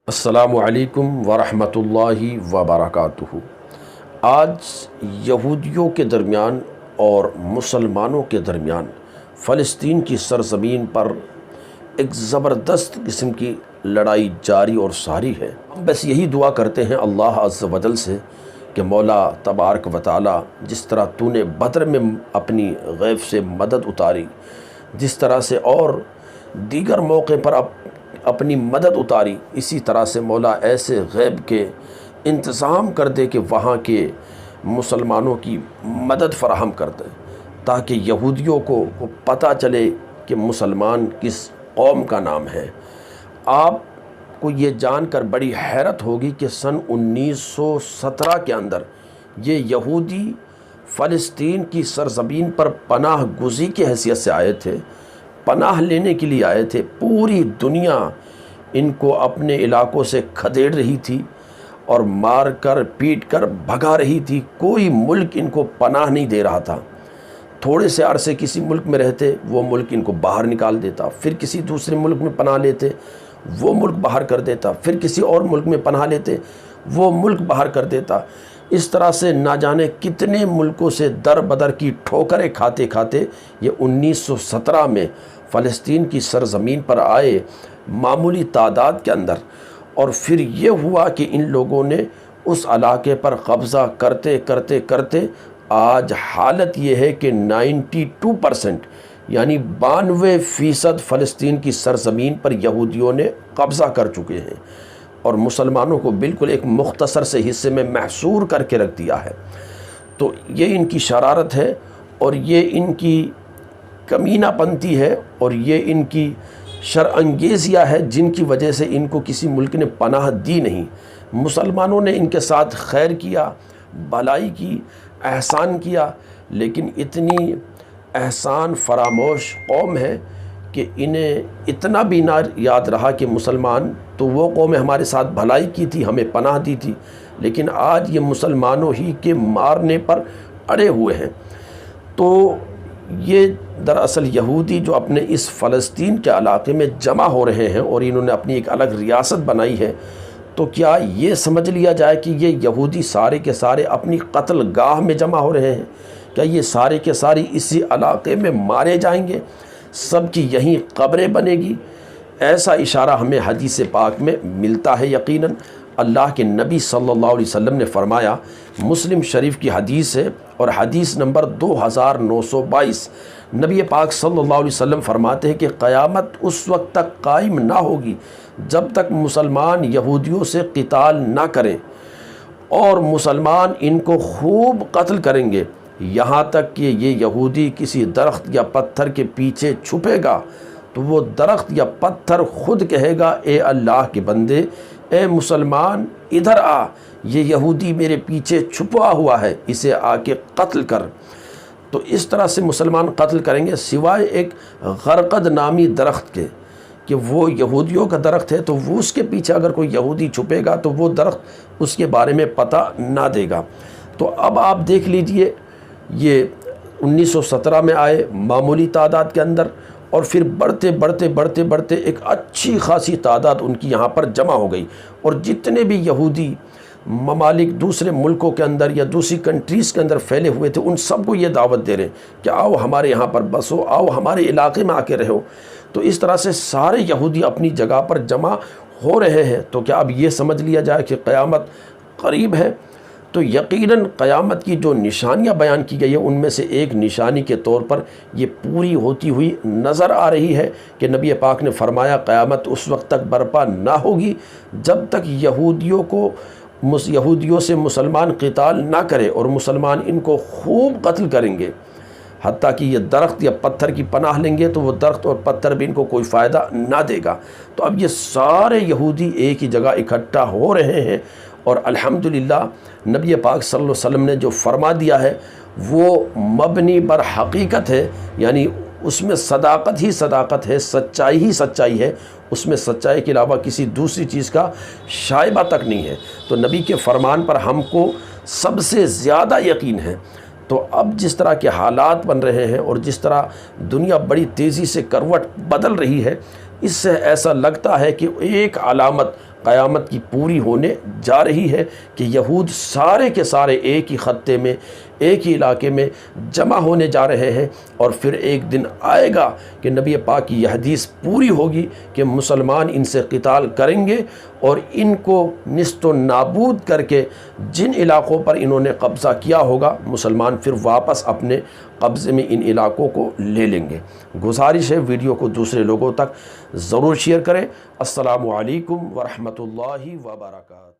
السلام علیکم ورحمۃ اللہ وبرکاتہ۔ آج یہودیوں کے درمیان اور مسلمانوں کے درمیان فلسطین کی سرزمین پر ایک زبردست قسم کی لڑائی جاری اور ساری ہے۔ بس یہی دعا کرتے ہیں اللہ عز و جل سے کہ مولا تبارک و تعالی، جس طرح تو نے بدر میں اپنی غیب سے مدد اتاری، جس طرح سے اور دیگر موقع پر اپنی مدد اتاری، اسی طرح سے مولا ایسے غیب کے انتظام کر دے کہ وہاں کے مسلمانوں کی مدد فراہم کر دے، تاکہ یہودیوں کو پتہ چلے کہ مسلمان کس قوم کا نام ہے۔ آپ کو یہ جان کر بڑی حیرت ہوگی کہ سن 1917 کے اندر یہ یہودی فلسطین کی سرزمین پر پناہ گزی کی حیثیت سے آئے تھے، پناہ لینے کے لیے آئے تھے۔ پوری دنیا ان کو اپنے علاقوں سے کھدیڑ رہی تھی اور مار کر پیٹ کر بھگا رہی تھی۔ کوئی ملک ان کو پناہ نہیں دے رہا تھا۔ تھوڑے سے عرصے کسی ملک میں رہتے، وہ ملک ان کو باہر نکال دیتا، پھر کسی دوسرے ملک میں پناہ لیتے، وہ ملک باہر کر دیتا، پھر کسی اور ملک میں پناہ لیتے، وہ ملک باہر کر دیتا۔ اس طرح سے نہ جانے کتنے ملکوں سے در بدر کی ٹھوکریں کھاتے کھاتے یہ 1917 میں فلسطین کی سرزمین پر آئے، معمولی تعداد کے اندر۔ اور پھر یہ ہوا کہ ان لوگوں نے اس علاقے پر قبضہ کرتے کرتے کرتے آج حالت یہ ہے کہ 92% یعنی 92% فلسطین کی سرزمین پر یہودیوں نے قبضہ کر چکے ہیں، اور مسلمانوں کو بالکل ایک مختصر سے حصے میں محصور کر کے رکھ دیا ہے۔ تو یہ ان کی شرارت ہے، اور یہ ان کی کمینہ پنتی ہے، اور یہ ان کی شرانگیزیاں ہے، جن کی وجہ سے ان کو کسی ملک نے پناہ دی نہیں۔ مسلمانوں نے ان کے ساتھ خیر کیا، بھلائی کی، احسان کیا، لیکن اتنی احسان فراموش قوم ہے کہ انہیں اتنا بھی نہ یاد رہا کہ مسلمان تو وہ قوم ہمارے ساتھ بھلائی کی تھی، ہمیں پناہ دی تھی، لیکن آج یہ مسلمانوں ہی کے مارنے پر اڑے ہوئے ہیں۔ تو یہ دراصل یہودی جو اپنے اس فلسطین کے علاقے میں جمع ہو رہے ہیں اور انہوں نے اپنی ایک الگ ریاست بنائی ہے، تو کیا یہ سمجھ لیا جائے کہ یہ یہودی سارے کے سارے اپنی قتل گاہ میں جمع ہو رہے ہیں؟ کیا یہ سارے کے ساری اسی علاقے میں مارے جائیں گے؟ سب کی یہیں قبریں بنے گی؟ ایسا اشارہ ہمیں حدیث پاک میں ملتا ہے۔ یقیناً اللہ کے نبی صلی اللہ علیہ وسلم نے فرمایا، مسلم شریف کی حدیث ہے اور حدیث نمبر 2922، نبی پاک صلی اللہ علیہ وسلم فرماتے ہیں کہ قیامت اس وقت تک قائم نہ ہوگی جب تک مسلمان یہودیوں سے قتال نہ کریں، اور مسلمان ان کو خوب قتل کریں گے، یہاں تک کہ یہ یہودی کسی درخت یا پتھر کے پیچھے چھپے گا تو وہ درخت یا پتھر خود کہے گا، اے اللہ کے بندے، اے مسلمان ادھر آ، یہ یہودی میرے پیچھے چھپا ہوا ہے، اسے آ کے قتل کر۔ تو اس طرح سے مسلمان قتل کریں گے، سوائے ایک غرقد نامی درخت کے، کہ وہ یہودیوں کا درخت ہے، تو وہ اس کے پیچھے اگر کوئی یہودی چھپے گا تو وہ درخت اس کے بارے میں پتہ نہ دے گا۔ تو اب آپ دیکھ لیجئے، یہ 1917 میں آئے معمولی تعداد کے اندر، اور پھر بڑھتے بڑھتے بڑھتے بڑھتے ایک اچھی خاصی تعداد ان کی یہاں پر جمع ہو گئی، اور جتنے بھی یہودی ممالک دوسرے ملکوں کے اندر یا دوسری کنٹریز کے اندر پھیلے ہوئے تھے، ان سب کو یہ دعوت دے رہے ہیں کہ آؤ ہمارے یہاں پر بسو، آؤ ہمارے علاقے میں آ کے رہو۔ تو اس طرح سے سارے یہودی اپنی جگہ پر جمع ہو رہے ہیں۔ تو کیا اب یہ سمجھ لیا جائے کہ قیامت قریب ہے؟ تو یقیناً قیامت کی جو نشانیاں بیان کی گئی ہیں، ان میں سے ایک نشانی کے طور پر یہ پوری ہوتی ہوئی نظر آ رہی ہے کہ نبی پاک نے فرمایا قیامت اس وقت تک برپا نہ ہوگی جب تک یہودیوں سے مسلمان قتال نہ کرے، اور مسلمان ان کو خوب قتل کریں گے، حتیٰ کہ یہ درخت یا پتھر کی پناہ لیں گے تو وہ درخت اور پتھر بھی ان کو کوئی فائدہ نہ دے گا۔ تو اب یہ سارے یہودی ایک ہی جگہ اکٹھا ہو رہے ہیں، اور الحمدللہ نبی پاک صلی اللہ علیہ وسلم نے جو فرما دیا ہے وہ مبنی بر حقیقت ہے، یعنی اس میں صداقت ہی صداقت ہے، سچائی ہی سچائی ہے، اس میں سچائی کے علاوہ کسی دوسری چیز کا شائبہ تک نہیں ہے۔ تو نبی کے فرمان پر ہم کو سب سے زیادہ یقین ہے۔ تو اب جس طرح کے حالات بن رہے ہیں اور جس طرح دنیا بڑی تیزی سے کروٹ بدل رہی ہے، اس سے ایسا لگتا ہے کہ ایک علامت قیامت کی پوری ہونے جا رہی ہے کہ یہود سارے کے سارے ایک ہی خطے میں، ایک ہی علاقے میں جمع ہونے جا رہے ہیں، اور پھر ایک دن آئے گا کہ نبی پاک کی یہ حدیث پوری ہوگی کہ مسلمان ان سے قتال کریں گے، اور ان کو نیست و نابود کر کے جن علاقوں پر انہوں نے قبضہ کیا ہوگا، مسلمان پھر واپس اپنے قبضے میں ان علاقوں کو لے لیں گے۔ گزارش ہے ویڈیو کو دوسرے لوگوں تک ضرور شیئر کریں۔ السلام علیکم ورحمۃ اللہ وبرکاتہ۔